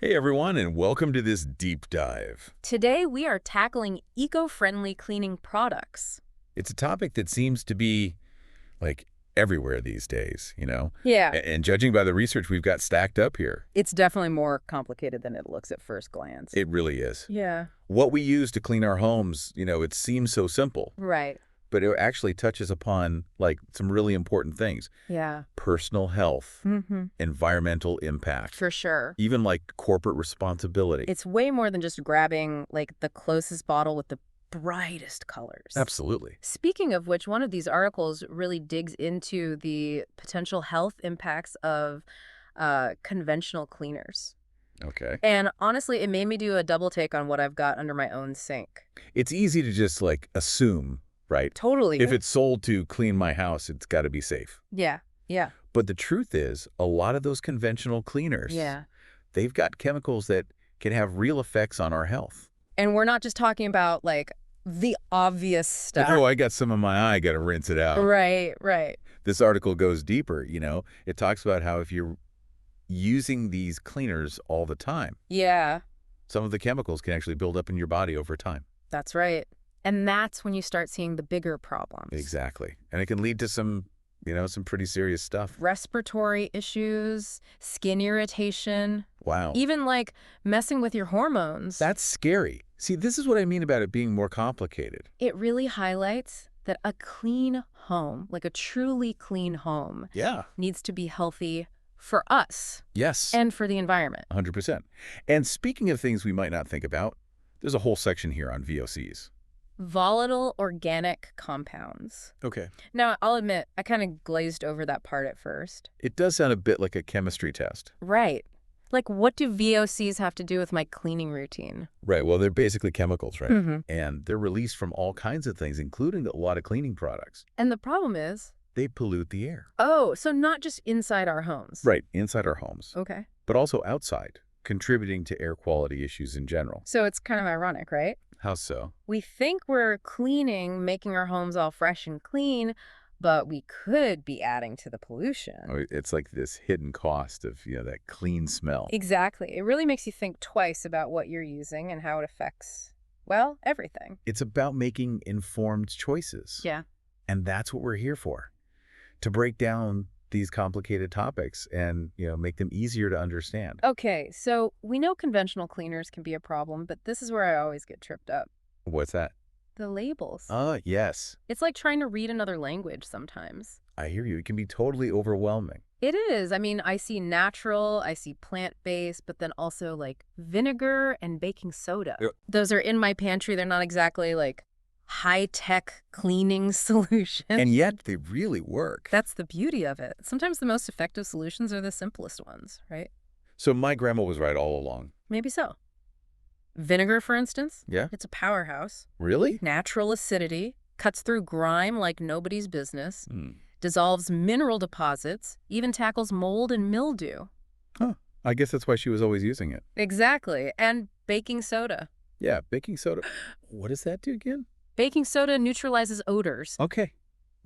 Hey everyone, and welcome to this deep dive. Today, we are tackling eco-friendly cleaning products. It's a topic that seems to be, like, everywhere these days, you know? Yeah, And judging by the research we've got stacked up here, it's definitely more complicated than it looks at first glance. it really is. Yeah. What we use to clean our homes, it seems so simple, Right. but it actually touches upon, like, some really important things. Yeah. Personal health, Mm-hmm. environmental impact, For sure. even, like, corporate responsibility. It's way more than just grabbing, like, the closest bottle with the brightest colors. Absolutely. Speaking of which, one of these articles really digs into the potential health impacts of conventional cleaners. Okay. And honestly, it made me do a double take on what I've got under my own sink. It's easy to just, like, assume, right? Totally. If it's sold to clean my house, it's got to be safe. Yeah. Yeah. But the truth is, a lot of those conventional cleaners, Yeah. they've got chemicals that can have real effects on our health. And we're not just talking about, like, the obvious stuff. Oh, I got some in my eye, got to rinse it out. Right, right. This article goes deeper, It talks about how if you're using these cleaners all the time, Yeah, some of the chemicals can actually build up in your body over time. that's right. And that's when you start seeing the bigger problems. Exactly. And it can lead to some pretty serious stuff. Respiratory issues, skin irritation, Wow. even, like, messing with your hormones. That's scary. See, this is what I mean about it being more complicated. It really highlights that a clean home, like a truly clean home, Yeah. needs to be healthy for us Yes. and for the environment. 100%. And speaking of things we might not think about, there's a whole section here on VOCs. Volatile organic compounds. Okay. Now, I'll admit, I kind of glazed over that part at first. It does sound a bit like a chemistry test. Right. Like, what do VOCs have to do with my cleaning routine? Right. Well, they're basically chemicals, right? Mm-hmm. And they're released from all kinds of things, including a lot of cleaning products. And the problem is, They pollute the air. oh, so not just inside our homes. Right. Inside our homes, Okay. but also outside, contributing to air quality issues in general. So it's kind of ironic, right? How so? We think we're cleaning, making our homes all fresh and clean, but we could be adding to the pollution. Oh, it's like this hidden cost of, that clean smell. Exactly. It really makes you think twice about what you're using and how it affects, well, everything. It's about making informed choices. Yeah. And that's what we're here for, to break down these complicated topics and, make them easier to understand. Okay, so we know conventional cleaners can be a problem, but this is where I always get tripped up. What's that? The labels. Yes. It's like trying to read another language sometimes. I hear you. It can be totally overwhelming. It is. I mean, I see natural, I see plant-based, but then also like vinegar and baking soda. Yeah. Those are in my pantry. They're not exactly like high-tech cleaning solutions. And yet they really work. That's the beauty of it. Sometimes the most effective solutions are the simplest ones, right? So my grandma was right all along. Maybe so. Vinegar, for instance, Yeah? it's a powerhouse. Really? Natural acidity, cuts through grime like nobody's business, Hmm. dissolves mineral deposits, even tackles mold and mildew. Huh. I guess that's why she was always using it. Exactly. And baking soda. Yeah, baking soda. What does that do again? Baking soda neutralizes odors. Okay.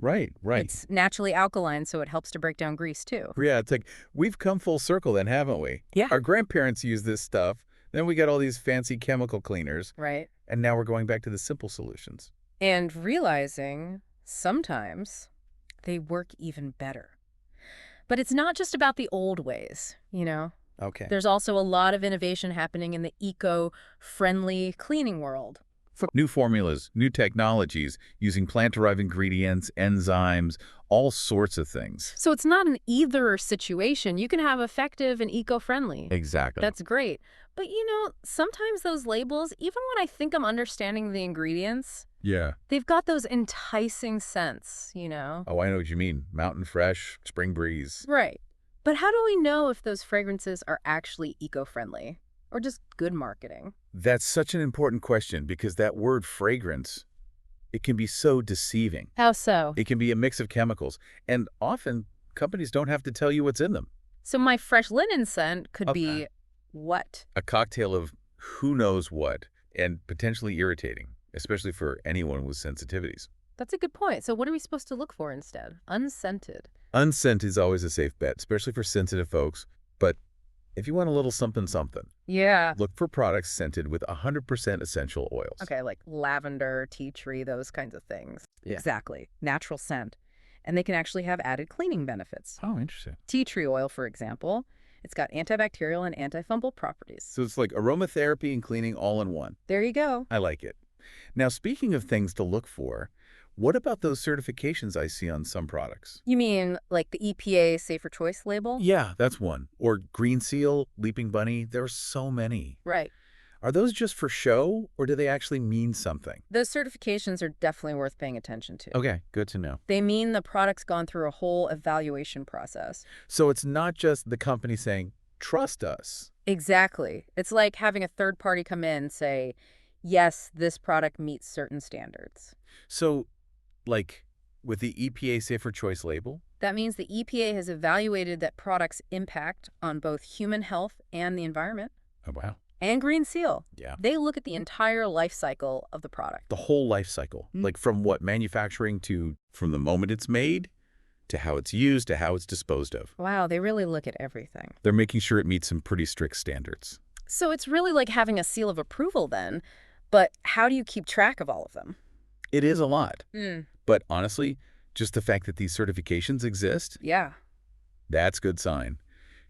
Right. It's naturally alkaline, so it helps to break down grease, too. Yeah, it's like we've come full circle then, haven't we? Yeah. Our grandparents used this stuff. Then we got all these fancy chemical cleaners. Right. And now we're going back to the simple solutions. And realizing sometimes they work even better. But it's not just about the old ways, Okay. There's also a lot of innovation happening in the eco-friendly cleaning world. New formulas, new technologies, using plant-derived ingredients, enzymes, all sorts of things. So it's not an either situation. You can have effective and eco-friendly. Exactly. That's great. But, sometimes those labels, even when I think I'm understanding the ingredients, Yeah. they've got those enticing scents, Oh, I know what you mean. Mountain fresh, spring breeze. Right. But how do we know if those fragrances are actually eco-friendly or just good marketing? That's such an important question because that word fragrance, it can be so deceiving. How so? It can be a mix of chemicals, and often companies don't have to tell you what's in them. So my fresh linen scent could Okay. be what? A cocktail of who knows what, and potentially irritating, especially for anyone with sensitivities. That's a good point. So what are we supposed to look for instead? Unscented. Unscented is always a safe bet, especially for sensitive folks, but If you want a little something something, Yeah. look for products scented with 100% essential oils. Okay, like lavender, tea tree, those kinds of things. Yeah. Exactly. Natural scent. And they can actually have added cleaning benefits. Oh, interesting. Tea tree oil, for example, it's got antibacterial and antifungal properties. So it's like aromatherapy and cleaning all in one. There you go. I like it. Now, speaking of things to look for, what about those certifications I see on some products? You mean like the EPA Safer Choice label? Yeah, that's one. Or Green Seal, Leaping Bunny. There are so many. Right. Are those just for show, or do they actually mean something? Those certifications are definitely worth paying attention to. Okay, good to know. They mean the product's gone through a whole evaluation process. So it's not just the company saying, trust us. Exactly. It's like having a third party come in and say, yes, this product meets certain standards. So, like, with the EPA Safer Choice label? That means the EPA has evaluated that product's impact on both human health and the environment. Oh, wow. And Green Seal. Yeah. They look at the entire life cycle of the product. The whole life cycle. Like from what, manufacturing to from the moment it's made to how it's used to how it's disposed of. Wow, they really look at everything. They're making sure it meets some pretty strict standards. So it's really like having a seal of approval then. But how do you keep track of all of them? It is a lot. Mm. But honestly, just the fact that these certifications exist, Yeah, that's a good sign.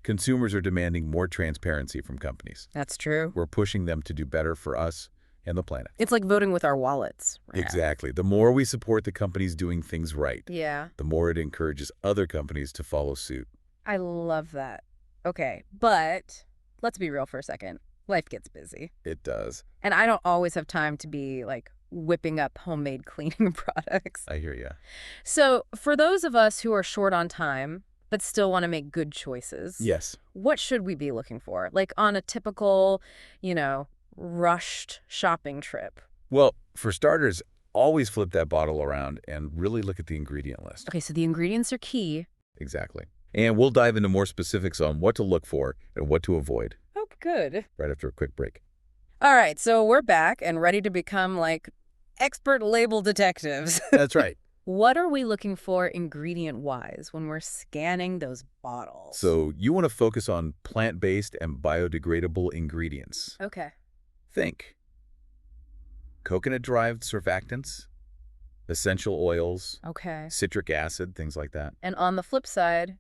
Consumers are demanding more transparency from companies. that's true. We're pushing them to do better for us and the planet. It's like voting with our wallets. Exactly. The more we support the companies doing things right, Yeah, the more it encourages other companies to follow suit. I love that. Okay, but let's be real for a second. Life gets busy. It does. And I don't always have time to be like whipping up homemade cleaning products. I hear you. So for those of us who are short on time, but still want to make good choices, Yes. what should we be looking for? Like on a typical, rushed shopping trip. Well, for starters, always flip that bottle around and really look at the ingredient list. Okay, so the ingredients are key. Exactly. And we'll dive into more specifics on what to look for and what to avoid Oh, good. right after a quick break. All right, so we're back and ready to become like expert label detectives. That's right. What are we looking for ingredient-wise when we're scanning those bottles? So you want to focus on plant-based and biodegradable ingredients. Okay. Think coconut-derived surfactants, essential oils, Okay. citric acid, things like that. And on the flip side,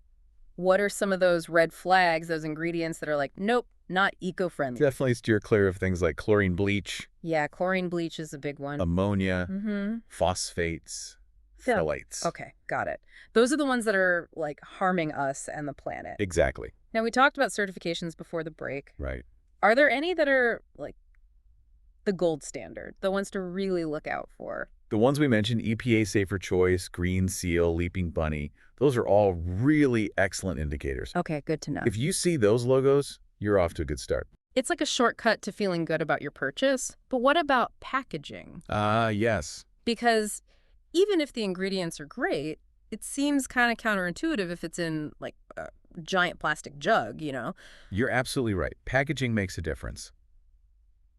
what are some of those red flags, those ingredients that are like, nope, not eco-friendly? Definitely steer clear of things like chlorine bleach, Yeah, chlorine bleach is a big one. ammonia, Mm-hmm. phosphates, Yeah. phthalates. Okay, got it. Those are the ones that are like harming us and the planet. Exactly. Now, we talked about certifications before the break. Right. Are there any that are like the gold standard, the ones to really look out for? The ones we mentioned, EPA Safer Choice, Green Seal, Leaping Bunny, those are all really excellent indicators. Okay, good to know. If you see those logos, you're off to a good start. It's like a shortcut to feeling good about your purchase. But what about packaging? Yes. Because even if the ingredients are great, it seems kind of counterintuitive if it's in like a giant plastic jug, You're absolutely right. Packaging makes a difference.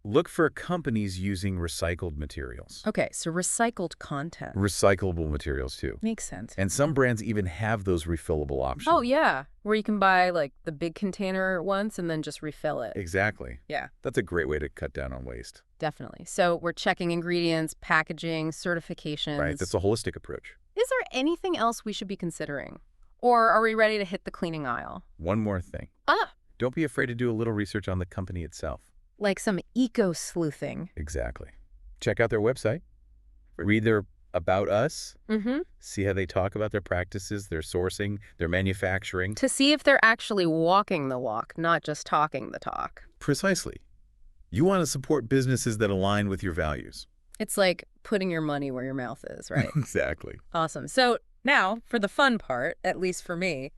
Look for companies using recycled materials. Okay, so recycled content. Recyclable materials, too. Makes sense. And some brands even have those refillable options. Oh, yeah, where you can buy like the big container once and then just refill it. Exactly. Yeah, That's a great way to cut down on waste. definitely. So we're checking ingredients, packaging, certifications. Right? That's a holistic approach. Is there anything else we should be considering? Or are we ready to hit the cleaning aisle? One more thing. Don't be afraid to do a little research on the company itself. Like some eco-sleuthing. Exactly. Check out their website. Read their About Us. Mm-hmm. See how they talk about their practices, their sourcing, their manufacturing. To see if they're actually walking the walk, not just talking the talk. Precisely. You want to support businesses that align with your values. It's like putting your money where your mouth is, right? Exactly. Awesome. So now, for the fun part, at least for me,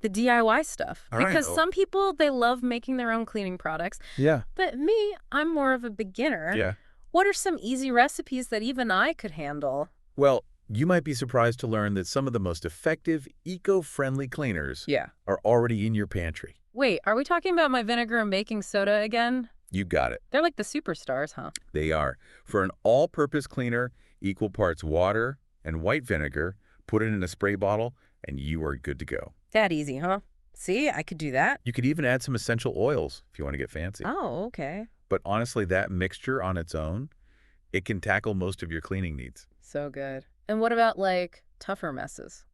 the DIY stuff. All right. Because some people, they love making their own cleaning products. Yeah. But me, I'm more of a beginner. Yeah. What are some easy recipes that even I could handle? Well, you might be surprised to learn that some of the most effective, eco-friendly cleaners Yeah. are already in your pantry. Wait, are we talking about my vinegar and baking soda again? You got it. They're like the superstars, huh? They are. For an all-purpose cleaner, equal parts water and white vinegar, put it in a spray bottle, and you are good to go. That easy, huh? See, I could do that. You could even add some essential oils if you want to get fancy. Oh, okay. But honestly, that mixture on its own, it can tackle most of your cleaning needs. So good. And what about, like, tougher messes?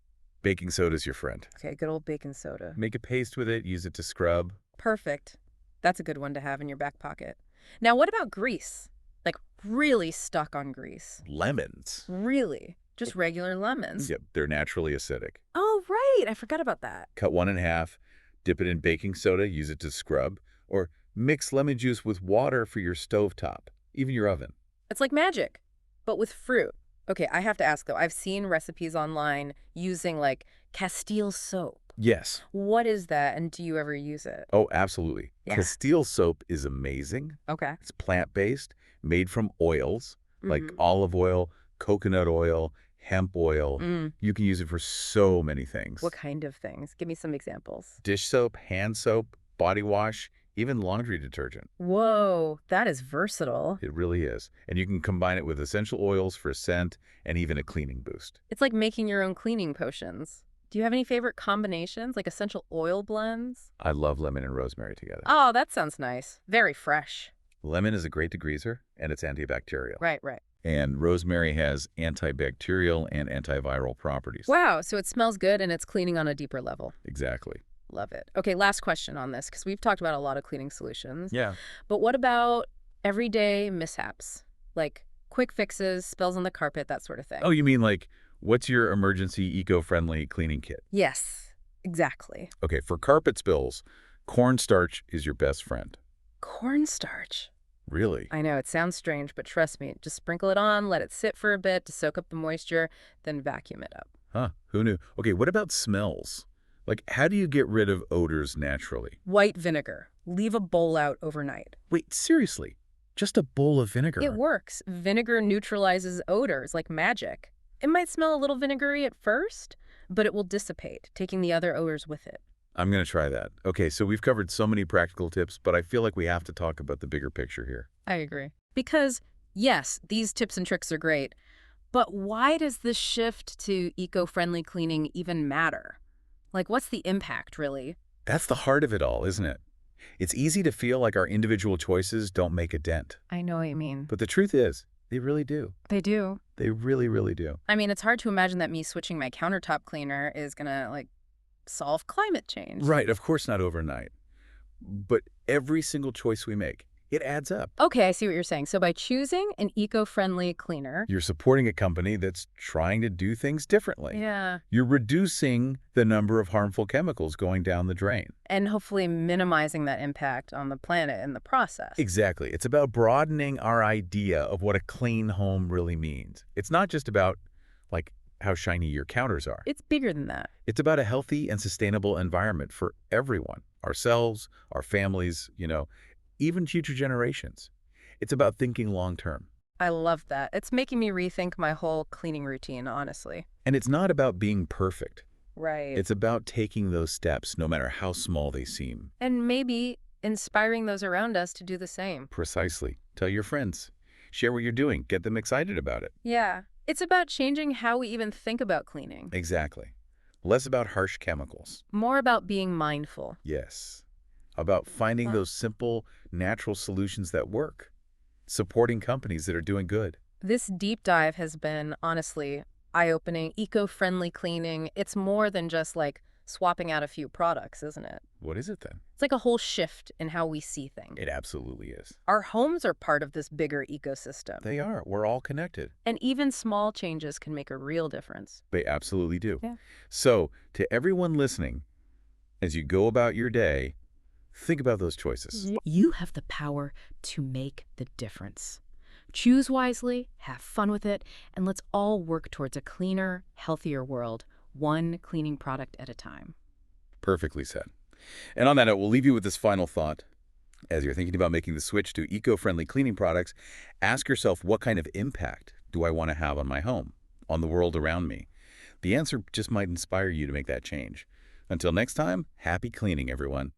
Baking soda's your friend. Okay, good old baking soda. Make a paste with it, use it to scrub. Perfect. That's a good one to have in your back pocket. Now, what about grease? Like, really stuck on grease. Lemons. Really? Just regular lemons? Yep, they're naturally acidic. Oh, right. I forgot about that. Cut one in half, dip it in baking soda, use it to scrub, or mix lemon juice with water for your stovetop, even your oven. It's like magic, but with fruit. Okay, I have to ask, though. I've seen recipes online using, like, Castile soap. Yes. What is that, and do you ever use it? Oh, absolutely. Yeah. Castile soap is amazing. Okay. It's plant-based, made from oils, like Mhm. olive oil, coconut oil, hemp oil. You can use it for so many things. What kind of things? Give me some examples. Dish soap, hand soap, body wash, even laundry detergent. Whoa, that is versatile. It really is. And you can combine it with essential oils for scent and even a cleaning boost. It's like making your own cleaning potions. Do you have any favorite combinations, like essential oil blends? I love lemon and rosemary together. Oh, that sounds nice. Very fresh. Lemon is a great degreaser, and it's antibacterial. Right, right. And rosemary has antibacterial and antiviral properties. Wow, so it smells good and it's cleaning on a deeper level. Exactly. Love it. Okay, last question on this, because we've talked about a lot of cleaning solutions. Yeah. But what about everyday mishaps? Like quick fixes, spills on the carpet, that sort of thing. Oh, you mean like, what's your emergency eco-friendly cleaning kit? Yes, exactly. Okay, for carpet spills, cornstarch is your best friend. Cornstarch. Really? I know, it sounds strange, but trust me, just sprinkle it on, let it sit for a bit to soak up the moisture, then vacuum it up. Huh, who knew? Okay, what about smells? Like, how do you get rid of odors naturally? White vinegar. Leave a bowl out overnight. Wait, seriously? Just a bowl of vinegar? It works. Vinegar neutralizes odors like magic. It might smell a little vinegary at first, but it will dissipate, taking the other odors with it. I'm going to try that. Okay, so we've covered so many practical tips, but I feel like we have to talk about the bigger picture here. I agree. Because, yes, these tips and tricks are great, but why does this shift to eco-friendly cleaning even matter? Like, what's the impact, really? That's the heart of it all, isn't it? It's easy to feel like our individual choices don't make a dent. I know what you mean. But the truth is, they really do. They do. They really, really do. I mean, it's hard to imagine that me switching my countertop cleaner is gonna, like, solve climate change. Right, of course not overnight. But every single choice we make, it adds up. Okay, I see what you're saying. So by choosing an eco-friendly cleaner... You're supporting a company that's trying to do things differently. Yeah. You're reducing the number of harmful chemicals going down the drain. And hopefully minimizing that impact on the planet in the process. Exactly. It's about broadening our idea of what a clean home really means. It's not just about, like, how shiny your counters are. It's bigger than that. It's about a healthy and sustainable environment for everyone, ourselves, our families, even future generations. It's about thinking long-term. I love that. It's making me rethink my whole cleaning routine, honestly. And it's not about being perfect. Right. It's about taking those steps, no matter how small they seem. And maybe inspiring those around us to do the same. Precisely. Tell your friends. Share what you're doing. Get them excited about it. Yeah. It's about changing how we even think about cleaning. Exactly. Less about harsh chemicals. More about being mindful. Yes. About finding those simple, natural solutions that work. Supporting companies that are doing good. This deep dive has been, honestly, eye-opening, eco-friendly cleaning. It's more than just, like, swapping out a few products, isn't it? What is it then? It's like a whole shift in how we see things. It absolutely is. Our homes are part of this bigger ecosystem. They are. We're all connected. And even small changes can make a real difference. They absolutely do. Yeah. So, to everyone listening, as you go about your day, think about those choices. You have the power to make the difference. Choose wisely, have fun with it, and let's all work towards a cleaner, healthier world, one cleaning product at a time. Perfectly said. And on that note, we'll leave you with this final thought. As you're thinking about making the switch to eco-friendly cleaning products, ask yourself, what kind of impact do I want to have on my home, on the world around me? The answer just might inspire you to make that change. Until next time, happy cleaning, everyone.